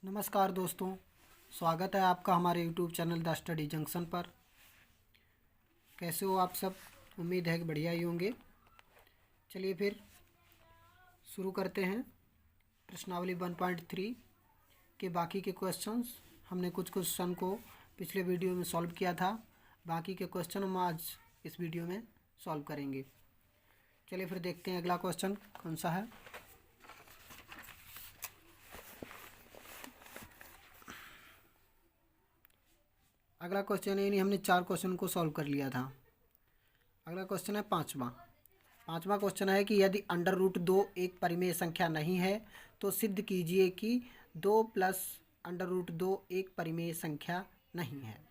नमस्कार दोस्तों, स्वागत है आपका हमारे YouTube channel the study junction पर। कैसे हो आप सब? उम्मीद है कि बढ़िया ही होंगे। चलिए फिर शुरू करते हैं प्रश्नावली 1.3 के बाकी के क्वेश्चंस। हमने कुछ क्वेश्चन को पिछले वीडियो में सॉल्व किया था, बाकी के क्वेश्चन हम आज इस वीडियो में सॉल्व करेंगे। चलिए फिर देखते हैं अगला क्वेश्चन कौन सा है। अगला क्वेश्चन यानी हमने 4 क्वेश्चन को सॉल्व कर लिया था। अगला क्वेश्चन है पाँचवा क्वेश्चन है कि यदि अंडर रूट 2 एक परिमेय संख्या नहीं है तो सिद्ध कीजिए कि 2 प्लस अंडर रूट 2 एक परिमेय संख्या नहीं है।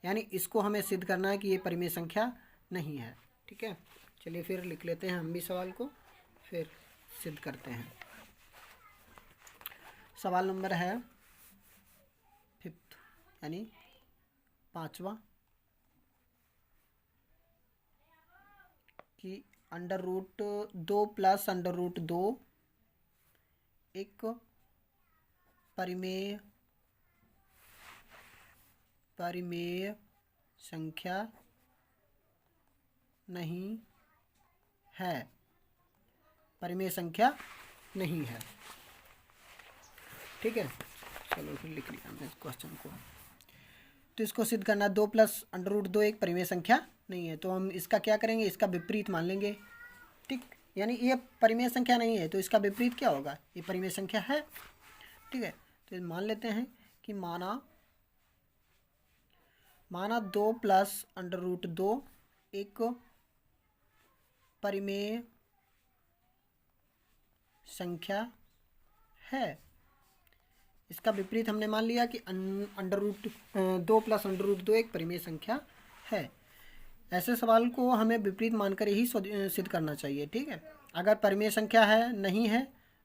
यानी इसको हमें सिद्ध करना है कि ये परिमेय संख्या नहीं है। ठीक है, चलिए फिर लिख लेते हैं हम भी सवाल को, फिर सिद्ध करते हैं। सवाल नंबर है 5 यानी 5वां कि under root 2 plus under root 2 एक परिमेय संख्या नहीं है। परिमेय संख्या नहीं है। ठीक है, चलो फिर लिख लिया हमने इस क्वेश्चन को। तो इसको सिद्ध करना, 2 प्लस अंडर रूट 2 एक परिमेय संख्या नहीं है, तो हम इसका क्या करेंगे, इसका विपरीत मान लेंगे। ठीक, यानी ये परिमेय संख्या नहीं है तो इसका विपरीत क्या होगा, ये परिमेय संख्या है। ठीक है, तो मान लेते हैं कि माना 2 प्लस अंडर रूट 2 एक परिमेय संख्या है। इसका विपरीत हमने मान लिया कि under root 2 plus under root 2 एक परिमेय संख्या है। ऐसे सवाल को हमें विपरीत मानकर ही सिद्ध करना चाहिए। ठीक है, अगर परिमेय संख्या है नहीं है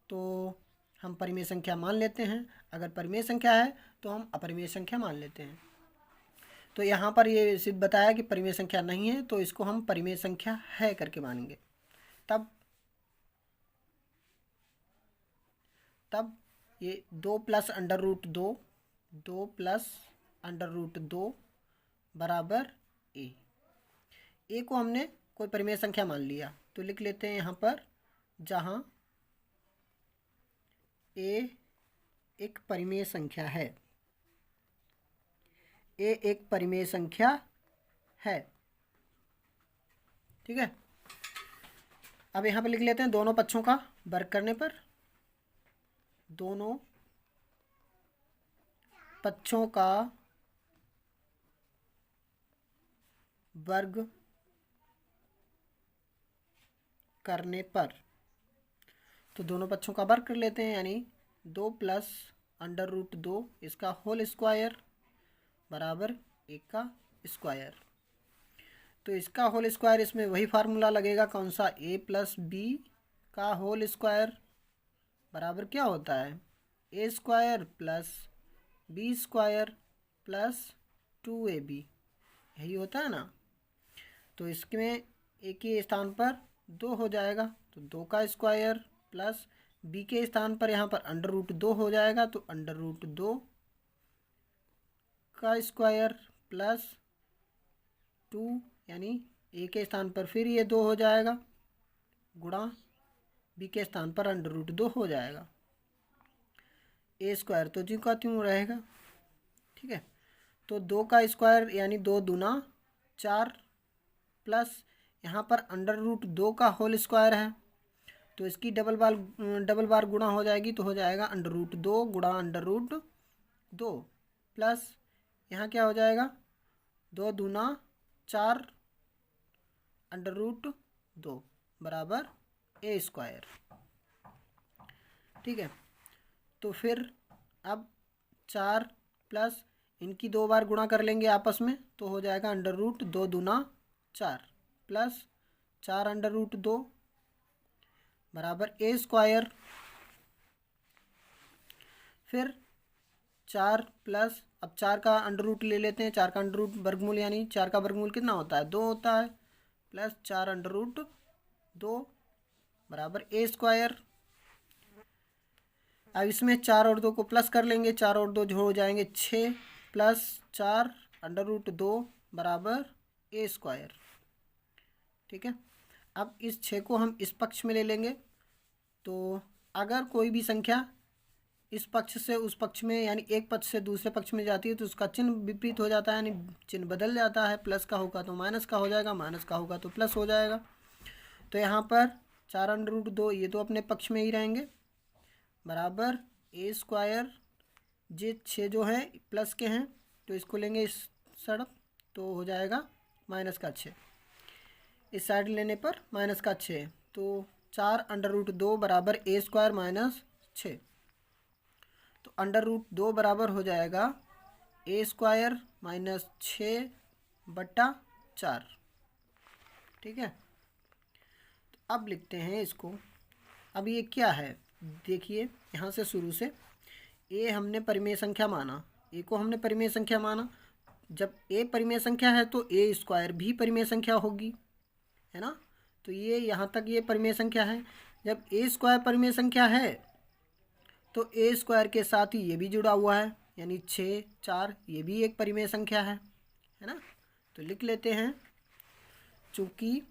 तो हम परिमेय संख्या मान लेते हैं, अगर परिमेय संख्या है तो हम अपरिमेय संख्या मान लेते हैं। तो यहाँ पर ये सिद्ध बताया कि परिमेय संख्या नहीं है, तो इसको हम परिमेय संख्या है करके मानेंगे। तब ये 2 plus under root 2 plus under root 2 बराबर ए को हमने कोई परिमेय संख्या मान लिया, तो लिख लेते हैं यहाँ पर, जहाँ ए एक परिमेय संख्या है। ए एक परिमेय संख्या है। ठीक है, अब यहाँ पर लिख लेते हैं दोनों पक्षों का वर्ग करने पर, दोनों पक्षों का वर्ग करने पर, तो दोनों पक्षों का वर्ग कर लेते हैं, यानी 2 प्लस अंडर रूट 2 इसका होल स्क्वायर बराबर 1 का स्क्वायर। तो इसका होल स्क्वायर, इसमें वही फार्मूला लगेगा, कौन सा, a प्लस बी का होल स्क्वायर बराबर क्या होता है, A square plus B square plus 2ab, यही होता है ना। तो इसमें ए के स्थान पर 2 हो जाएगा, तो 2 का स्क्वायर प्लस बी के स्थान पर यहाँ पर अंडर रूट 2 हो जाएगा, तो अंडर रूट 2 का स्क्वायर प्लस 2, यानी ए के स्थान पर फिर ये 2 हो जाएगा, गुणा बी के स्थान पर अंडर रूट 2 हो जाएगा। ए स्क्वायर तो जी का त्यों रहेगा। ठीक है, तो 2 का स्क्वायर यानी 2 दूना 4 प्लस यहाँ पर अंडर रूट 2 का होल स्क्वायर है, तो इसकी डबल बार गुणा हो जाएगी, तो हो जाएगा अंडर रूट 2 गुणा अंडर रूट 2 प्लस यहाँ क्या हो जाएगा, 2 दूना 4 अंडर रूट 2 बराबर ए स्क्वायर। ठीक है, तो फिर अब 4 प्लस इनकी 2 बार गुणा कर लेंगे आपस में, तो हो जाएगा अंडर रूट 2 दूना 4 प्लस 4 अंडर रूट 2 बराबर ए स्क्वायर। फिर 4 प्लस, अब 4 का अंडर रूट ले लेते हैं, 4 का अंडर रूट वर्गमूल, यानी 4 का वर्गमूल कितना होता है, 2 होता है, प्लस 4 अंडर रूट 2 बराबर ए स्क्वायर। अब इसमें 4 और 2 को प्लस कर लेंगे, 4 और 2 जो हो जाएंगे 6 प्लस 4 √2 बराबर a²। ठीक है, अब इस 6 को हम इस पक्ष में ले लेंगे। तो अगर कोई भी संख्या इस पक्ष से उस पक्ष में यानी एक पक्ष से दूसरे पक्ष में जाती है तो उसका चिन्ह विपरीत हो जाता है, यानी चिन्ह बदल जाता है। प्लस का होगा तो माइनस का हो जाएगा, माइनस का होगा तो प्लस हो जाएगा। तो यहाँ पर 4 √2 ये तो अपने पक्ष में ही रहेंगे बराबर a²। ये 6 जो है प्लस के हैं तो इसको लेंगे इस तरफ तो हो जाएगा -6। इस साइड लेने पर -6 तो 4 √2 बराबर a² -6। तो √2 बराबर हो जाएगा a² -6/4। ठीक है, तो अब लिखते हैं इसको। अब ये क्या है देखिए, यहाँ से शुरू से a हमने परिमेय संख्या माना, a को हमने परिमेय संख्या माना। जब a परिमेय संख्या है तो a² भी परिमेय संख्या होगी, है ना। तो ये यहाँ तक ये परिमेय संख्या है। जब a² परिमेय संख्या है तो a² के साथ ही ये भी जुड़ा हुआ है, यानी 6 4 ये भी एक परिमेय संख्या है ना। तो लिख लेते हैं, चूँकि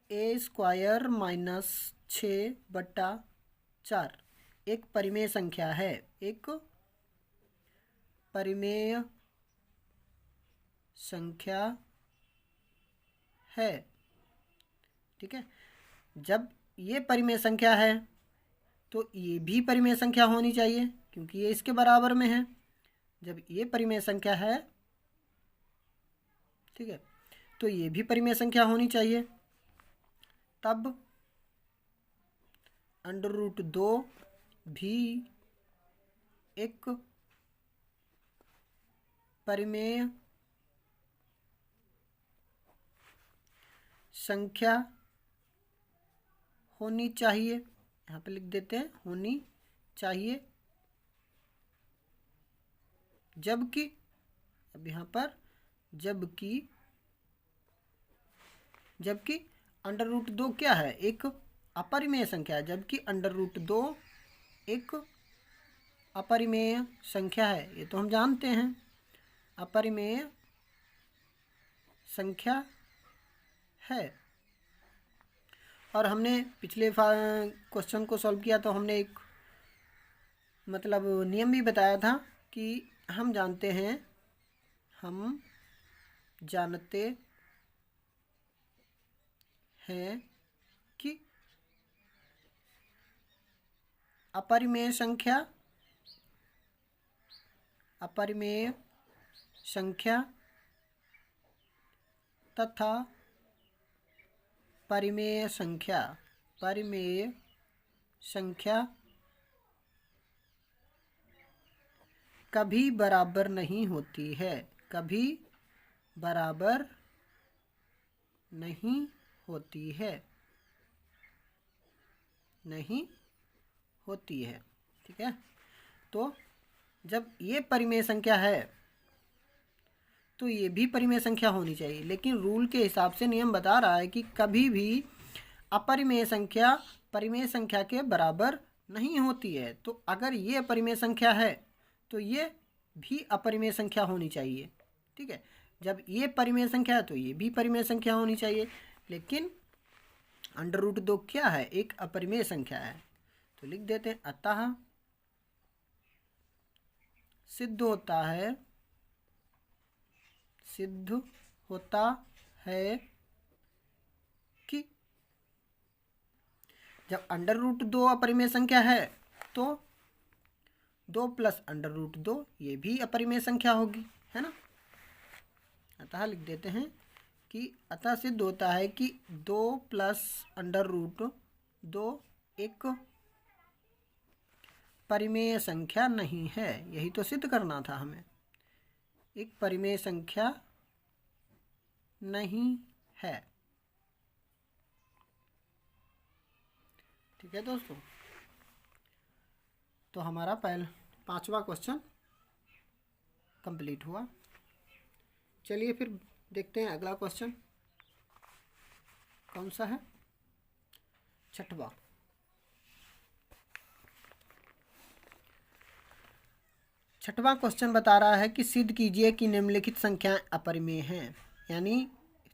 a² -6/4 एक परिमेय संख्या है, एक परिमेय संख्या है। ठीक है, जब ये परिमेय संख्या है तो ये भी परिमेय संख्या होनी चाहिए क्योंकि ये इसके बराबर में है। जब ये परिमेय संख्या है, ठीक है, तो ये भी परिमेय संख्या होनी चाहिए। तब √2 भी एक परिमेय संख्या होनी चाहिए। यहाँ पे लिख देते हैं होनी चाहिए। जबकि अब यहाँ पर जबकि √2 क्या है, एक अपरिमेय संख्या है। जबकि √2 एक अपरिमेय संख्या है, ये तो हम जानते हैं, अपरिमेय संख्या है। और हमने पिछले क्वेश्चन को सॉल्व किया तो हमने एक मतलब नियम भी बताया था कि हम जानते हैं कि अपरिमेय संख्या तथा परिमेय संख्या कभी बराबर नहीं होती है, कभी बराबर नहीं होती है, नहीं होती है। ठीक है, तो जब ये परिमेय संख्या है तो ये भी परिमेय संख्या होनी चाहिए, लेकिन रूल के हिसाब से नियम बता रहा है कि कभी भी अपरिमेय संख्या परिमेय संख्या के बराबर नहीं होती है। तो अगर ये अपरिमेय संख्या है तो ये भी अपरिमेय संख्या होनी चाहिए। ठीक है, जब ये परिमेय संख्या है तो ये भी परिमेय संख्या होनी चाहिए, लेकिन √2 क्या है, एक अपरिमेय संख्या है। तो लिख देते हैं, अतः सिद्ध होता है कि जब √2 अपरिमेय संख्या है तो 2 + √2 ये भी अपरिमेय संख्या होगी, है ना। अतः लिख देते हैं कि अतः सिद्ध होता है कि 2 + √2 एक परिमेय संख्या नहीं है। यही तो सिद्ध करना था हमें, एक परिमेय संख्या नहीं है। ठीक है दोस्तों, तो हमारा 5वां क्वेश्चन कंप्लीट हुआ। चलिए फिर देखते हैं अगला क्वेश्चन कौन सा है, 6वां। छठवां क्वेश्चन बता रहा है कि सिद्ध कीजिए कि निम्नलिखित संख्याएं अपरिमेय हैं। यानी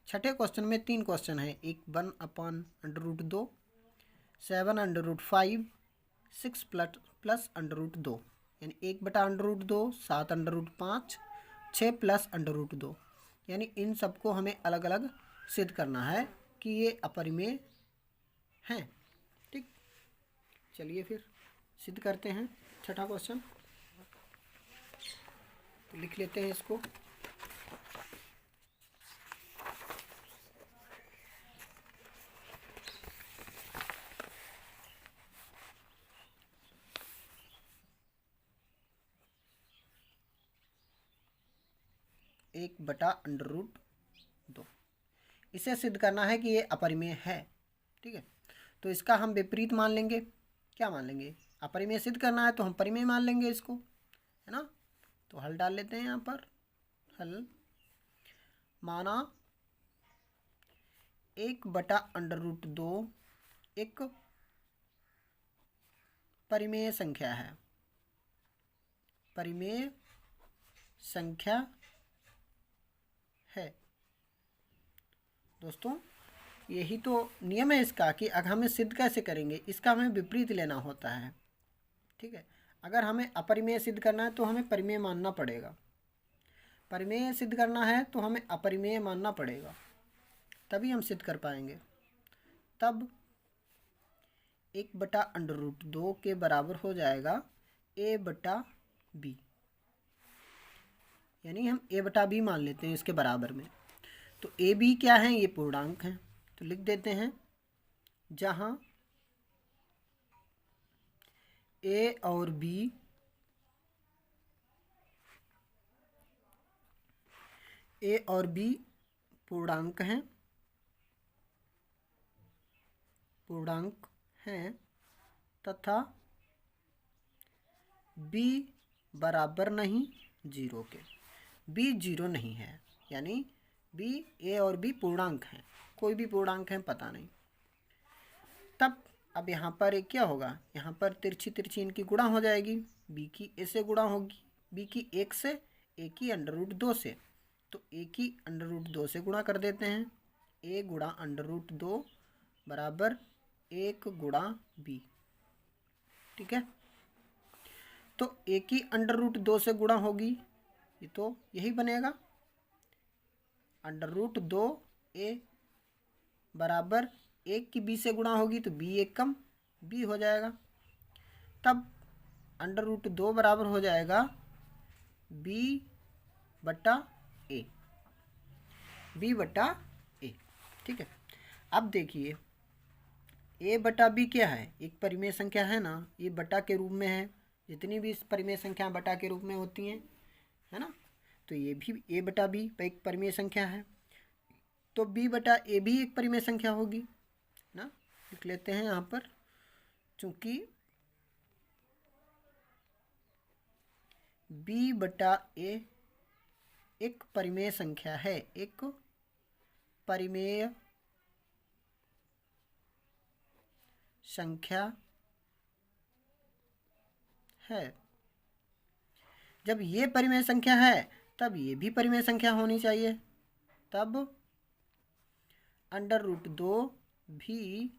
छठे क्वेश्चन में 3 क्वेश्चन है, एक 1/√2, 7/5, 6 प्लस √2, यानी 1/√2, 7/5, 6 प्लस √2, यानी इन सबको हमें अलग अलग सिद्ध करना है कि ये अपरिमेय हैं। ठीक, चलिए फिर सिद्ध करते हैं छठा क्वेश्चन। तो लिख लेते हैं इसको। एक बटा √2, इसे सिद्ध करना है कि ये अपरिमेय है। ठीक है, तो इसका हम विपरीत मान लेंगे। क्या मान लेंगे? अपरिमेय सिद्ध करना है तो हम परिमेय मान लेंगे इसको, है ना। तो हल डाल लेते हैं यहाँ पर। हल माना 1/√2 एक परिमेय संख्या है। परिमेय संख्या है दोस्तों, यही तो नियम है इसका कि अगर हमें सिद्ध कैसे करेंगे, इसका हमें विपरीत लेना होता है। ठीक है, अगर हमें अपरिमेय सिद्ध करना है तो हमें परिमेय मानना पड़ेगा, परिमेय सिद्ध करना है तो हमें अपरिमेय मानना पड़ेगा, तभी हम सिद्ध कर पाएंगे। तब 1/√2 के बराबर हो जाएगा a/b, यानी हम a/b मान लेते हैं इसके बराबर में। तो ए बी क्या है? ये पूर्णांक हैं, तो लिख देते हैं जहाँ ए और बी पूर्णांक हैं, तथा b बराबर नहीं 0 के। b 0 नहीं है, यानी b, a और b पूर्णांक हैं, कोई भी पूर्णांक है पता नहीं। तब अब यहाँ पर एक क्या होगा, यहाँ पर तिरछी तिरछी इनकी गुणा हो जाएगी। b की a से गुणा होगी, b की 1 से, a की √2 से, तो a की √2 से गुणा कर देते हैं। a गुणा √2 बराबर 1 गुणा b। ठीक है, तो a की √2 से गुणा होगी, ये तो यही बनेगा √2a बराबर 1 की b से गुणा होगी तो b 1 कम b हो जाएगा। तब √2 बराबर हो जाएगा b/a, b/a। ठीक है, अब देखिए a/b क्या है? एक परिमेय संख्या है ना, ये बटा के रूप में है। जितनी भी परिमेय संख्या बटा के रूप में होती हैं, है ना, तो ये भी a/b एक परिमेय संख्या है, तो b/a भी एक परिमेय संख्या होगी ना। लिख लेते हैं यहाँ पर, चूंकि b/a एक परिमेय संख्या है, एक परिमेय संख्या है। जब ये परिमेय संख्या है तब ये भी परिमेय संख्या होनी चाहिए, तब √2 भी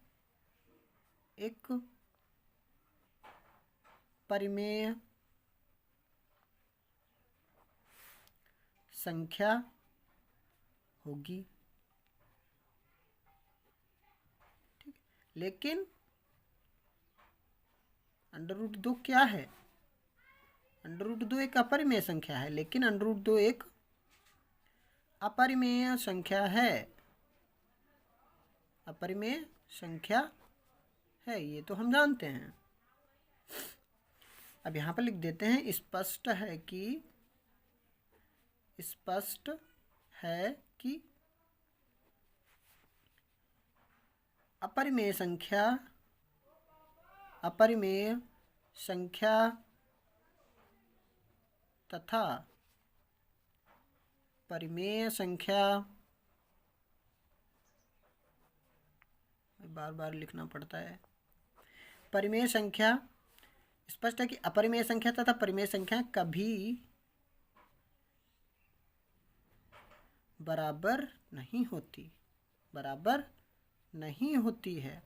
एक परिमेय संख्या होगी। ठीक, लेकिन √2 क्या है? √2 एक अपरिमेय संख्या है, लेकिन √2 एक अपरिमेय संख्या है, अपरिमेय संख्या है, ये तो हम जानते हैं। अब यहाँ पर लिख देते हैं स्पष्ट है कि अपरिमेय संख्या तथा परिमेय संख्या, बार बार लिखना पड़ता है, परिमेय संख्या स्पष्ट है कि अपरिमेय संख्या तथा परिमेय संख्या कभी बराबर नहीं होती, बराबर नहीं होती है,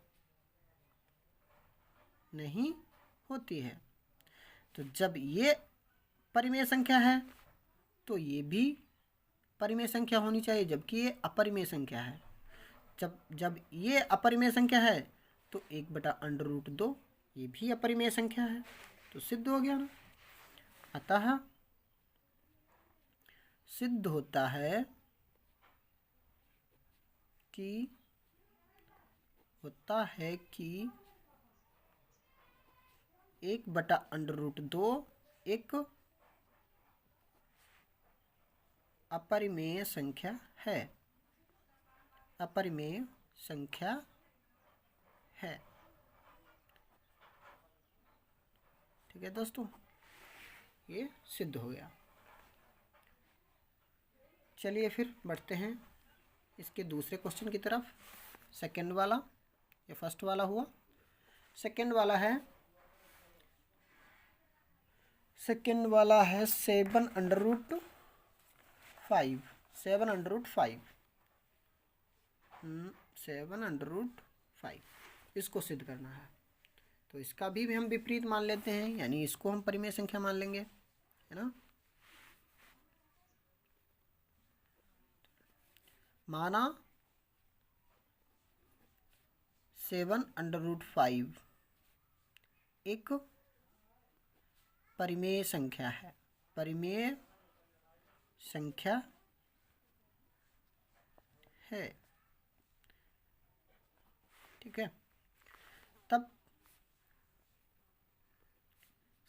नहीं होती है। तो जब ये परिमेय संख्या है तो ये भी परिमेय संख्या होनी चाहिए, जबकि ये अपरिमेय संख्या है। जब ये अपरिमेय संख्या है तो 1/√2 ये भी अपरिमेय संख्या है, तो सिद्ध हो गया ना। अतः सिद्ध होता है कि 1/√2 एक अपरिमेय संख्या है, अपरिमेय संख्या है। ठीक है दोस्तों, ये सिद्ध हो गया। चलिए फिर बढ़ते हैं इसके दूसरे क्वेश्चन की तरफ। सेकंड वाला, ये फर्स्ट वाला हुआ, सेकंड वाला है 7/5 7/5 इसको सिद्ध करना है। तो इसका भी हम विपरीत मान लेते हैं, यानी इसको हम परिमेय संख्या मान लेंगे, है ना। माना 7/5 एक परिमेय संख्या है, परिमेय संख्या है। ठीक है, तब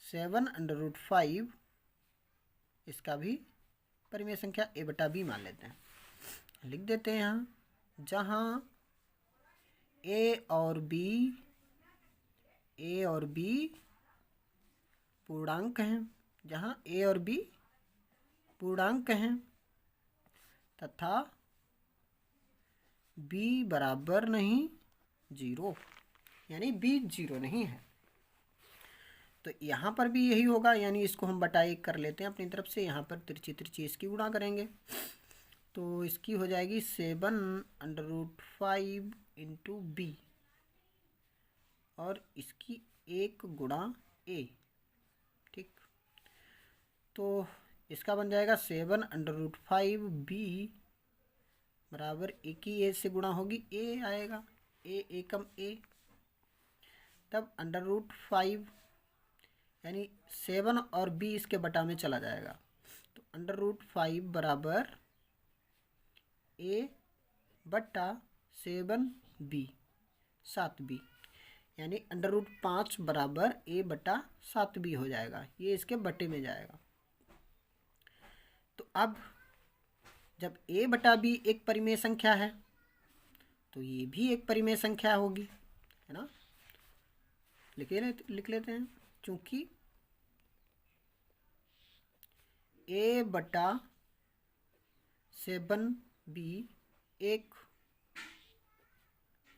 7/5 इसका भी परिमेय संख्या a/b मान लेते हैं। लिख देते हैं यहाँ, जहाँ a और b पूर्णांक हैं, जहाँ a और b पूर्णांक हैं तथा b बराबर नहीं 0, यानी b 0 नहीं है। तो यहाँ पर भी यही होगा, यानी इसको हम बटा 1 कर लेते हैं अपनी तरफ से। यहाँ पर तिरछी इसकी गुणा करेंगे तो इसकी हो जाएगी 7/5 इंटू b और इसकी 1 गुणा a। ठीक, तो इसका बन जाएगा 7/5 b बराबर a की a से गुणा होगी a आएगा, a एकम a, तब √5 यानी 7 और b इसके बटा में चला जाएगा, तो √5 बराबर a/7b 7b, यानी √5 बराबर a/7b हो जाएगा, ये इसके बटे में जाएगा। तो अब जब a/b एक परिमेय संख्या है तो ये भी एक परिमेय संख्या होगी, है ना। लिख लेते हैं, चूंकि a/7b एक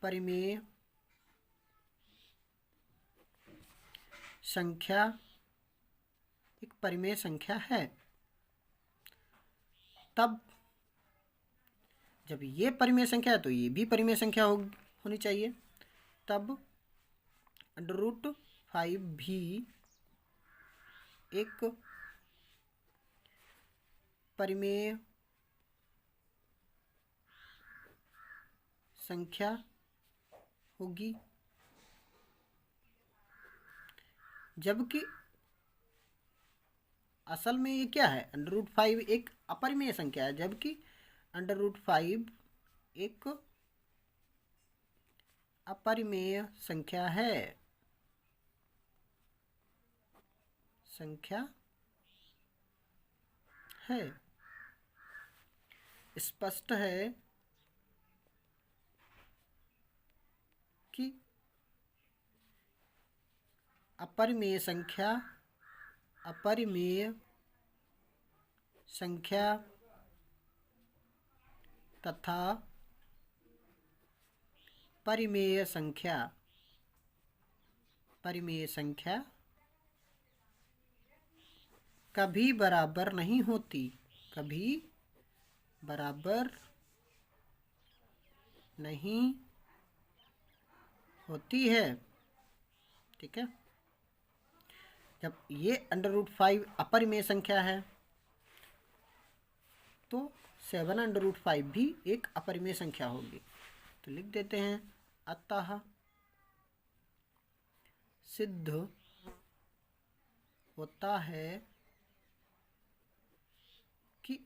परिमेय संख्या है, तब जब ये परिमेय संख्या है तो ये भी परिमेय संख्या होनी चाहिए, तब √5 भी एक परिमेय संख्या होगी, जबकि असल में ये क्या है, √5 एक अपरिमेय संख्या है, जबकि √5 एक अपरिमेय संख्या है, स्पष्ट है कि अपरिमेय संख्या तथा परिमेय संख्या कभी बराबर नहीं होती, कभी बराबर नहीं होती है। ठीक है, जब ये √5 अपरिमेय संख्या है तो 7√5 भी एक अपरिमेय संख्या होगी। तो लिख देते हैं, अतः सिद्ध होता है कि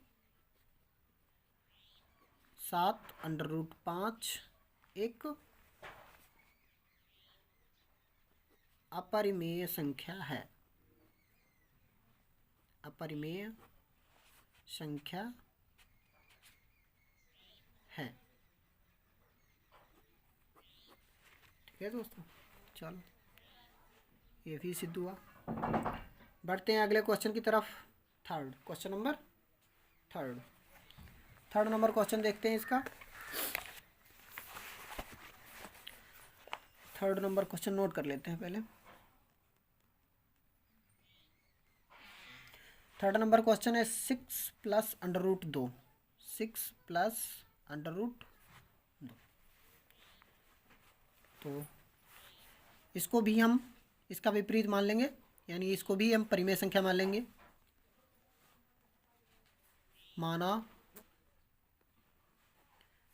7√5 एक अपरिमेय संख्या है, अपरिमेय संख्या है। ठीक है दोस्तों, चलो ये भी सिद्ध हुआ। बढ़ते हैं अगले क्वेश्चन की तरफ। Question number third number question देखते हैं इसका। थर्ड नंबर क्वेश्चन नोट कर लेते हैं पहले। थर्ड नंबर क्वेश्चन है 6 + √2। 6 + √2। तो इसको भी हम इसका विपरीत मान लेंगे, यानी इसको भी हम परिमेय संख्या मान लेंगे। माना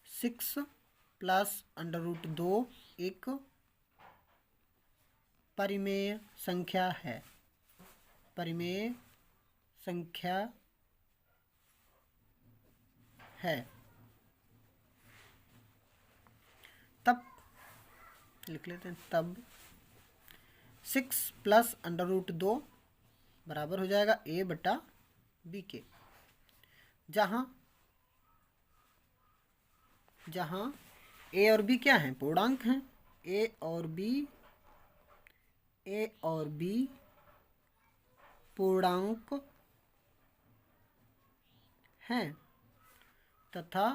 6 + √2 एक परिमेय संख्या है, परिमेय संख्या है। तब लिख लेते हैं, तब 6 + √2 बराबर हो जाएगा a/b के, जहाँ a और b क्या हैं, पूर्णांक हैं। a और b पूर्णांक हैं तथा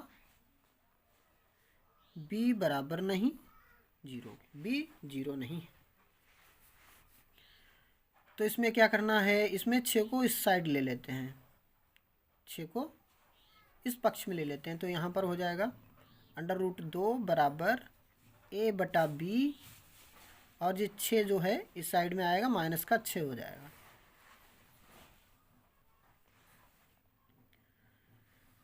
b बराबर नहीं 0, b 0 नहीं है। तो इसमें क्या करना है, इसमें 6 को इस साइड ले लेते हैं, 6 को इस पक्ष में ले लेते हैं। तो यहाँ पर हो जाएगा √2 बराबर a/b, और ये 6 जो है इस साइड में आएगा, -6 हो जाएगा।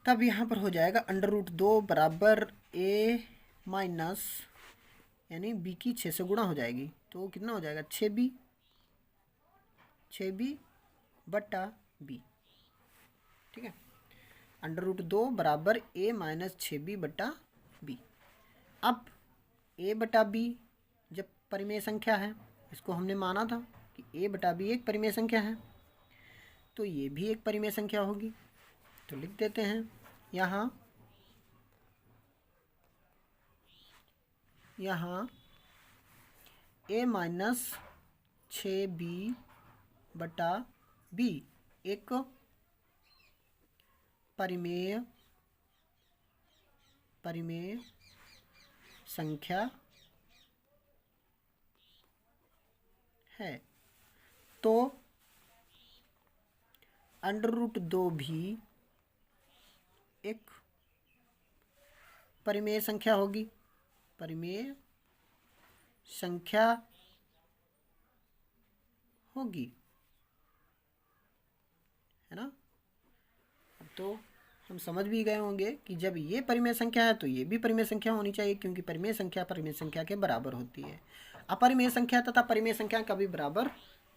तब यहाँ पर हो जाएगा √2 बराबर a माइनस, यानी b की 6 से गुणा हो जाएगी, तो कितना हो जाएगा 6b बटा b। ठीक है, √2 बराबर a - 6b बटा b। अब a/b जब परिमेय संख्या है, इसको हमने माना था कि a/b एक परिमेय संख्या है, तो ये भी एक परिमेय संख्या होगी। तो लिख देते हैं यहाँ a - 6b बटा b एक परिमेय संख्या है। तो √2 भी एक परिमेय संख्या होगी, परिमेय संख्या होगी, है ना। तो हम समझ भी गए होंगे कि जब ये परिमेय संख्या है तो ये भी परिमेय संख्या होनी चाहिए, क्योंकि परिमेय संख्या के बराबर होती है। अपरिमेय संख्या तथा परिमेय संख्या कभी बराबर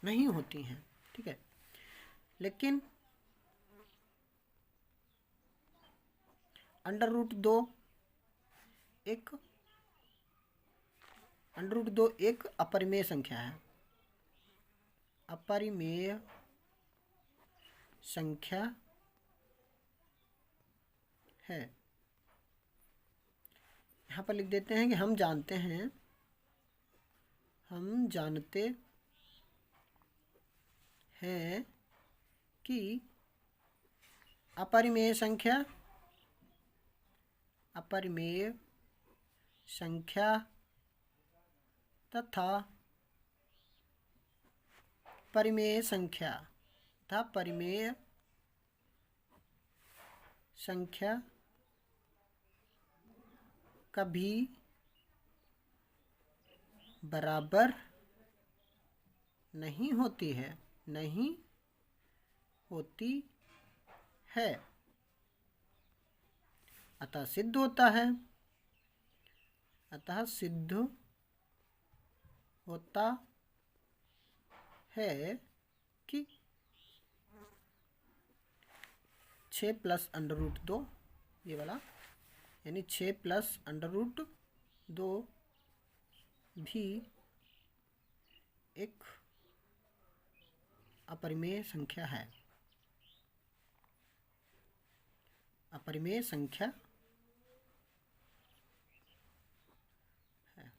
नहीं होती हैं। ठीक है, लेकिन √2 एक अपरिमेय संख्या है, अपरिमेय संख्या है। यहाँ पर लिख देते हैं कि हम जानते हैं कि अपरिमेय संख्या तथा परिमेय संख्या तथा परिमेय संख्या कभी बराबर नहीं होती है, नहीं होती है। अतः सिद्ध होता है, अतः सिद्ध होता है कि 6 प्लस अंडर रूट 2, ये वाला यानी 6 प्लस अंडर रूट 2 भी एक अपरिमेय संख्या है। अपरिमेय संख्या है।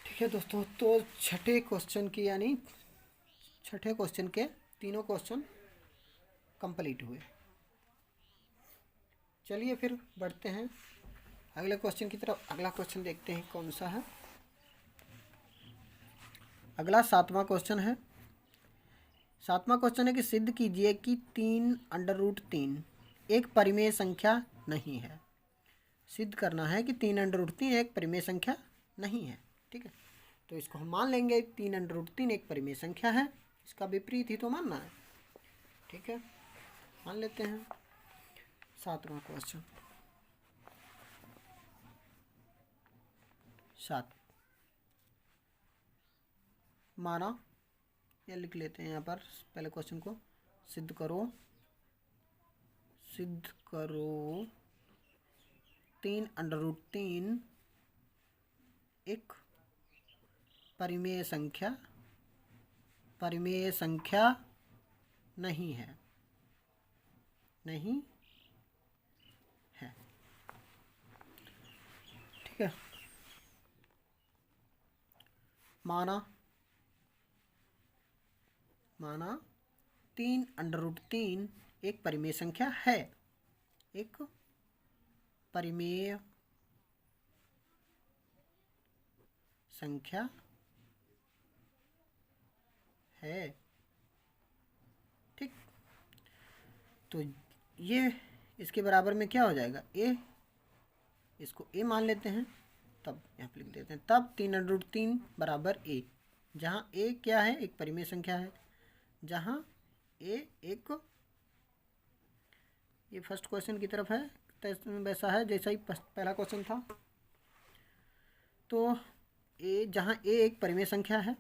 ठीक है दोस्तों, तो छठे क्वेश्चन की यानी छठे क्वेश्चन के तीनों क्वेश्चन कंप्लीट हुए। चलिए फिर बढ़ते हैं अगले क्वेश्चन की तरफ। अगला क्वेश्चन देखते हैं कौन सा है। अगला 7वां क्वेश्चन है। 7वां क्वेश्चन है कि सिद्ध कीजिए कि 3 अंडर रूट 3 एक परिमेय संख्या नहीं है। सिद्ध करना है कि 3 अंडर रूट 3 एक परिमेय संख्या नहीं है। ठीक है, तो इसको हम मान लेंगे 3 अंडर रूट 3 एक परिमेय संख्या है। इसका विपरीत ही तो मानना है। ठीक है, मान लेते हैं। 7वां क्वेश्चन 7 माना, या लिख लेते हैं यहाँ पर पहले क्वेश्चन को। सिद्ध करो 3 अंडर रूट 3 एक परिमेय संख्या नहीं है, नहीं है। ठीक है, माना 3 अंडर रूट 3 एक परिमेय संख्या है, एक परिमेय संख्या है। ठीक, तो ये इसके बराबर में क्या हो जाएगा, ए, इसको ए मान लेते हैं, तब यहाँ पे लिख देते हैं। तब 3 अंडर रूट 3 बराबर ए, जहाँ ए क्या है, एक परिमेय संख्या है, जहाँ ए एक, ये फर्स्ट क्वेश्चन की तरफ है, तो वैसा है जैसा ही पहला क्वेश्चन था। तो ए, जहाँ ए एक परिमेय संख्या है,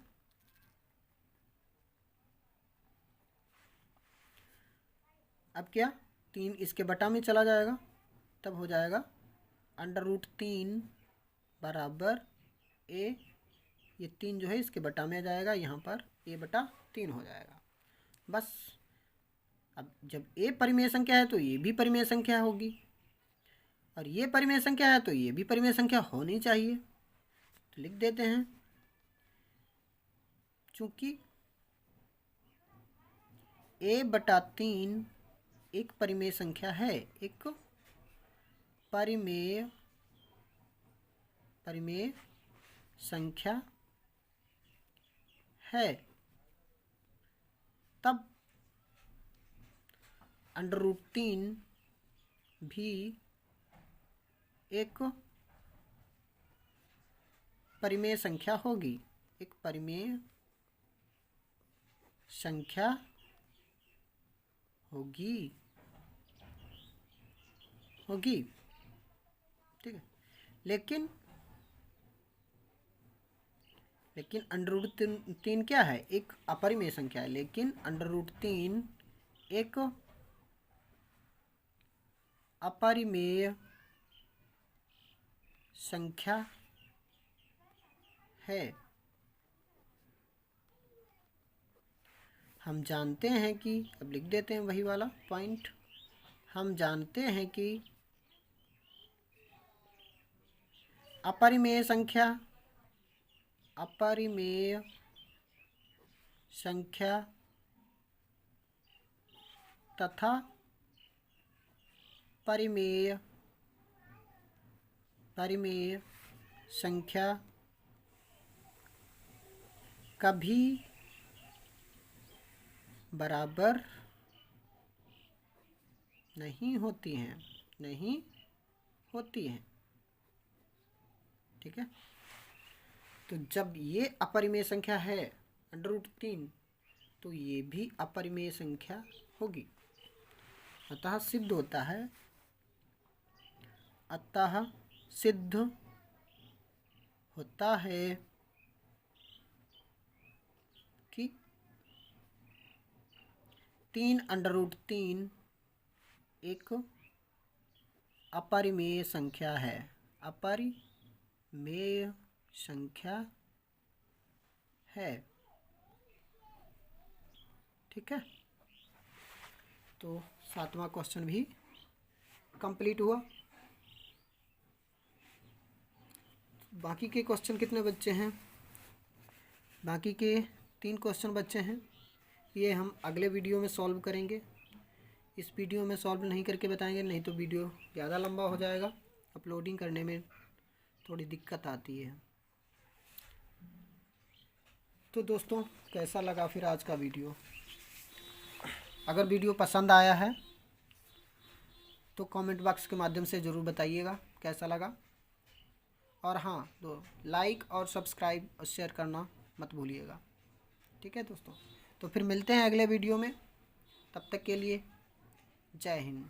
अब क्या 3 इसके बटा में चला जाएगा, तब हो जाएगा अंडर रूट 3 बराबर ए, ये 3 जो है इसके बटा में आ जाएगा, यहाँ पर ए बटा 3 हो जाएगा। बस, अब जब ए परिमेय संख्या है तो ये भी परिमेय संख्या होगी, और ये परिमेय संख्या है तो ये भी परिमेय संख्या होनी चाहिए। तो लिख देते हैं, चूंकि ए बटा 3 एक परिमेय संख्या है, एक परिमेय संख्या है, तब अंडर रूट 3 भी एक परिमेय संख्या होगी, एक परिमेय संख्या होगी। ठीक है, लेकिन अंडर रूट 3 क्या है, एक अपरिमेय संख्या है, लेकिन अंडर रूट 3 एक अपरिमेय संख्या है। हम जानते हैं कि, अब लिख देते हैं वही वाला पॉइंट, हम जानते हैं कि अपरिमेय संख्या तथा परिमेय संख्या कभी बराबर नहीं होती हैं, नहीं होती हैं। ठीक है, तो जब ये अपरिमेय संख्या है √3, तो ये भी अपरिमेय संख्या होगी। अतः सिद्ध होता है, अतः सिद्ध होता है कि 3√3 एक अपरिमेय संख्या है, अपरिमेय संख्या है। ठीक है, तो 7वां क्वेश्चन भी कंप्लीट हुआ। बाकी के क्वेश्चन कितने बच्चे हैं? बाकी के 3 क्वेश्चन बच्चे हैं, ये हम अगले वीडियो में सॉल्व करेंगे। इस वीडियो में सॉल्व नहीं करके बताएंगे, नहीं तो वीडियो ज़्यादा लंबा हो जाएगा, अपलोडिंग करने में थोड़ी दिक्कत आती है। तो दोस्तों, कैसा लगा फिर आज का वीडियो? अगर वीडियो पसंद आया है तो कमेंट बॉक्स के माध्यम से ज़रूर बताइएगा कैसा लगा। और हाँ, तो लाइक और सब्सक्राइब और शेयर करना मत भूलिएगा। ठीक है दोस्तों, तो फिर मिलते हैं अगले वीडियो में। तब तक के लिए जय हिंद।